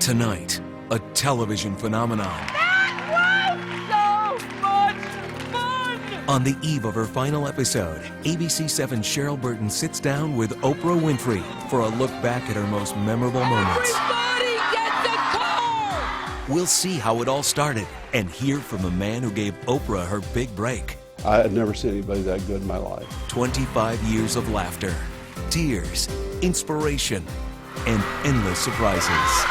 Tonight, a television phenomenon. That was so much fun! On the eve of her final episode, ABC 7's Cheryl Burton sits down with Oprah Winfrey for a look back at her most memorable moments. Everybody get the car! We'll see how it all started and hear from the man who gave Oprah her big break. I had never seen anybody that good in my life. 25 years of laughter, tears, inspiration, and endless surprises.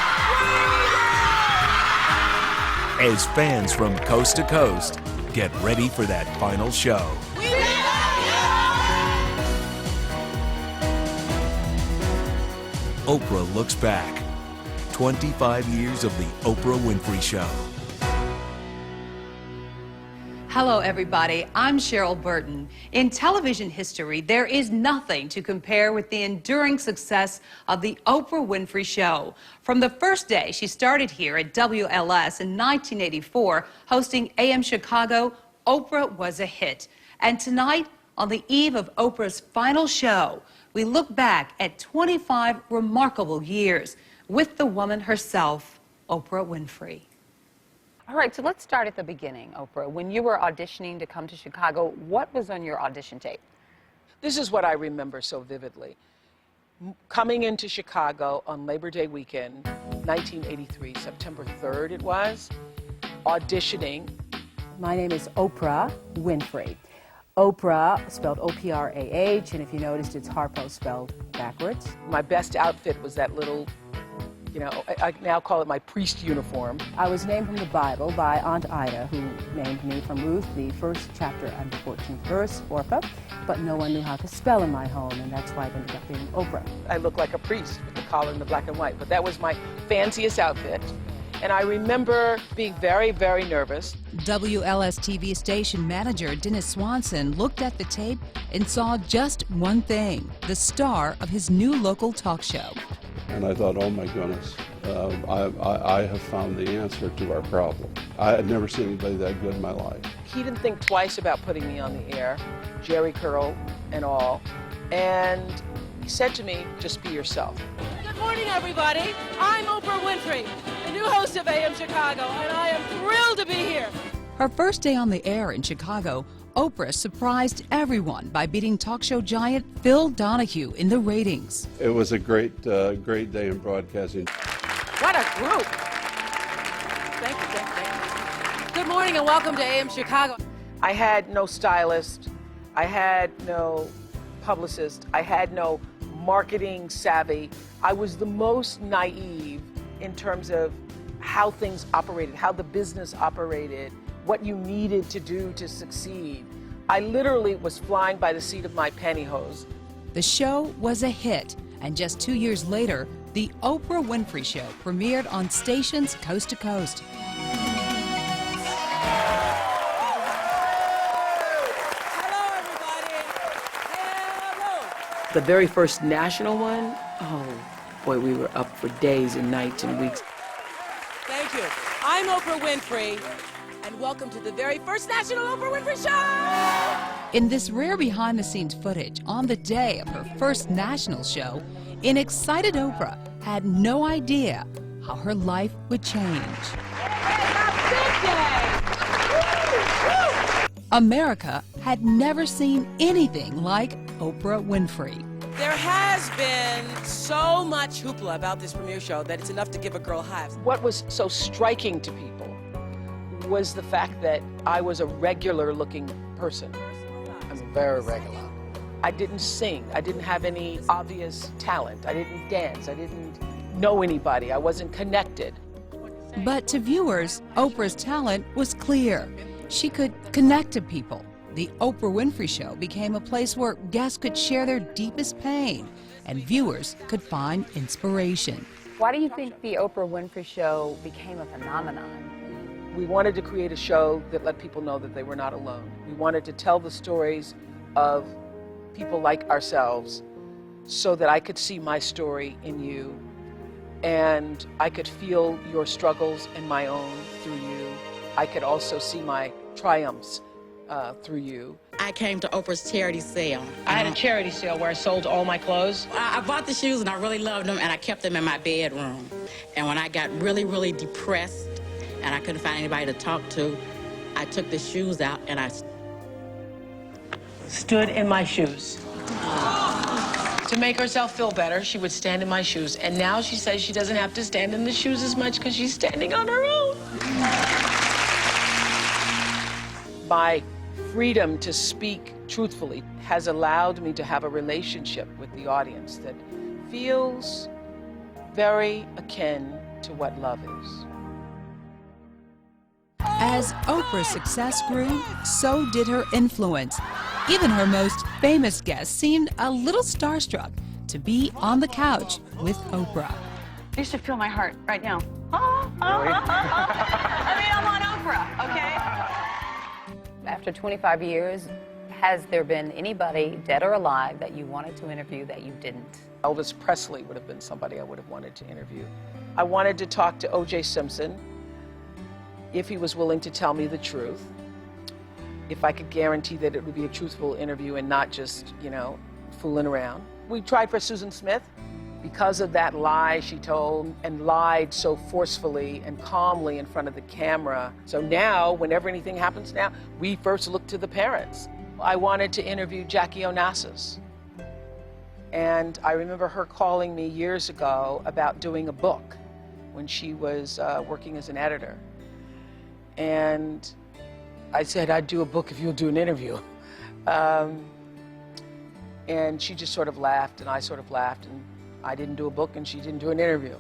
As fans from coast to coast get ready for that final show. Oprah Looks Back. 25 years of the Oprah Winfrey Show. Hello, everybody. I'm Cheryl Burton. In television history, there is nothing to compare with the enduring success of the Oprah Winfrey Show. From the first day she started here at WLS in 1984, hosting AM Chicago, Oprah was a hit. And tonight, on the eve of Oprah's final show, we look back at 25 remarkable years with the woman herself, Oprah Winfrey. All right, so let's start at the beginning, Oprah. When you were auditioning to come to Chicago, what was on your audition tape? This is what I remember so vividly. Coming into Chicago on Labor Day weekend, 1983, September 3rd it was, auditioning. My name is Oprah Winfrey. Oprah, spelled O-P-R-A-H, and if you noticed, it's Harpo spelled backwards. My best outfit was that little, I now call it my priest uniform. I was named from the Bible by Aunt Ida, who named me from Ruth, the first chapter and the 14th verse, Orpha, but no one knew how to spell in my home, and that's why I ended up being Oprah. I looked like a priest with the collar and the black and white, but that was my fanciest outfit. And I remember being very, very nervous. WLS TV station manager Dennis Swanson looked at the tape and saw just one thing, the star of his new local talk show. And I thought, oh my goodness, I have found the answer to our problem. I had never seen anybody that good in my life. He didn't think twice about putting me on the air, Jerry Curl and all. And he said to me, just be yourself. Good morning, everybody. I'm Oprah Winfrey, the new host of AM Chicago, and I am thrilled to be here. Her first day on the air in Chicago, Oprah surprised everyone by beating talk show giant Phil Donahue in the ratings. It was a great day in broadcasting. What a group! Thank you. Good morning and welcome to AM Chicago. I had no stylist, I had no publicist, I had no marketing savvy. I was the most naive in terms of how things operated, how the business operated, what you needed to do to succeed. I literally was flying by the seat of my pantyhose. The show was a hit, and just 2 years later, the Oprah Winfrey Show premiered on stations coast to coast. Hello, everybody. Hello. The very first national one, oh boy, we were up for days and nights and weeks. Thank you. I'm Oprah Winfrey, and welcome to the very first National Oprah Winfrey Show! In this rare behind-the-scenes footage on the day of her first national show, an excited Oprah had no idea how her life would change. America had never seen anything like Oprah Winfrey. There has been so much hoopla about this premiere show that it's enough to give a girl hives. What was so striking to people was the fact that I was a regular-looking person. I'm very regular. I didn't sing. I didn't have any obvious talent. I didn't dance. I didn't know anybody. I wasn't connected. But to viewers, Oprah's talent was clear. She could connect to people. The Oprah Winfrey Show became a place where guests could share their deepest pain and viewers could find inspiration. Why do you think the Oprah Winfrey Show became a phenomenon? We wanted to create a show that let people know that they were not alone. We wanted to tell the stories of people like ourselves so that I could see my story in you and I could feel your struggles and my own through you. I could also see my triumphs through you. I came to Oprah's charity sale. I had a charity sale where I sold all my clothes. I bought the shoes and I really loved them, and I kept them in my bedroom. And when I got really, really depressed and I couldn't find anybody to talk to, I took the shoes out and I Stood in my shoes. To make herself feel better, she would stand in my shoes. And now she says she doesn't have to stand in the shoes as much because she's standing on her own. My freedom to speak truthfully has allowed me to have a relationship with the audience that feels very akin to what love is. As Oprah's success grew, so did her influence. Even her most famous guests seemed a little starstruck to be on the couch with Oprah. You should feel my heart right now. I mean, I'm on Oprah, okay? After 25 years, has there been anybody, dead or alive, that you wanted to interview that you didn't? Elvis Presley would have been somebody I would have wanted to interview. I wanted to talk to O.J. Simpson if he was willing to tell me the truth, if I could guarantee that it would be a truthful interview and not just, fooling around. We tried for Susan Smith because of that lie she told and lied so forcefully and calmly in front of the camera. So now, whenever anything happens now, we first look to the parents. I wanted to interview Jackie Onassis. And I remember her calling me years ago about doing a book when she was working as an editor. And I said, I'd do a book if you'll do an interview. And she just sort of laughed, and I sort of laughed, and I didn't do a book, and she didn't do an interview.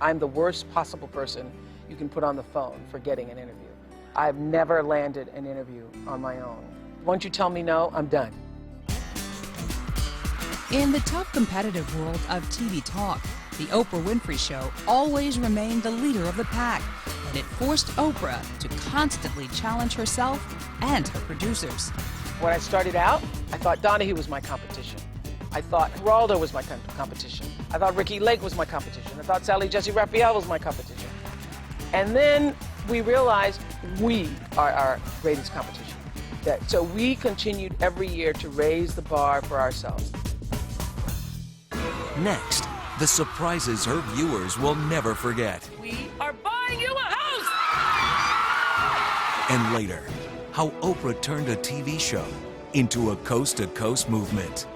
I'm the worst possible person you can put on the phone for getting an interview. I've never landed an interview on my own. Once you tell me no, I'm done. In the tough competitive world of TV talk, the Oprah Winfrey Show always remained the leader of the pack, and it forced Oprah to constantly challenge herself and her producers. When I started out, I thought Donahue was my competition. I thought Geraldo was my competition. I thought Ricky Lake was my competition. I thought Sally Jesse Raphael was my competition. And then we realized we are our greatest competition. So we continued every year to raise the bar for ourselves. Next, the surprises her viewers will never forget. We are buying you a house! And later, how Oprah turned a TV show into a coast-to-coast movement.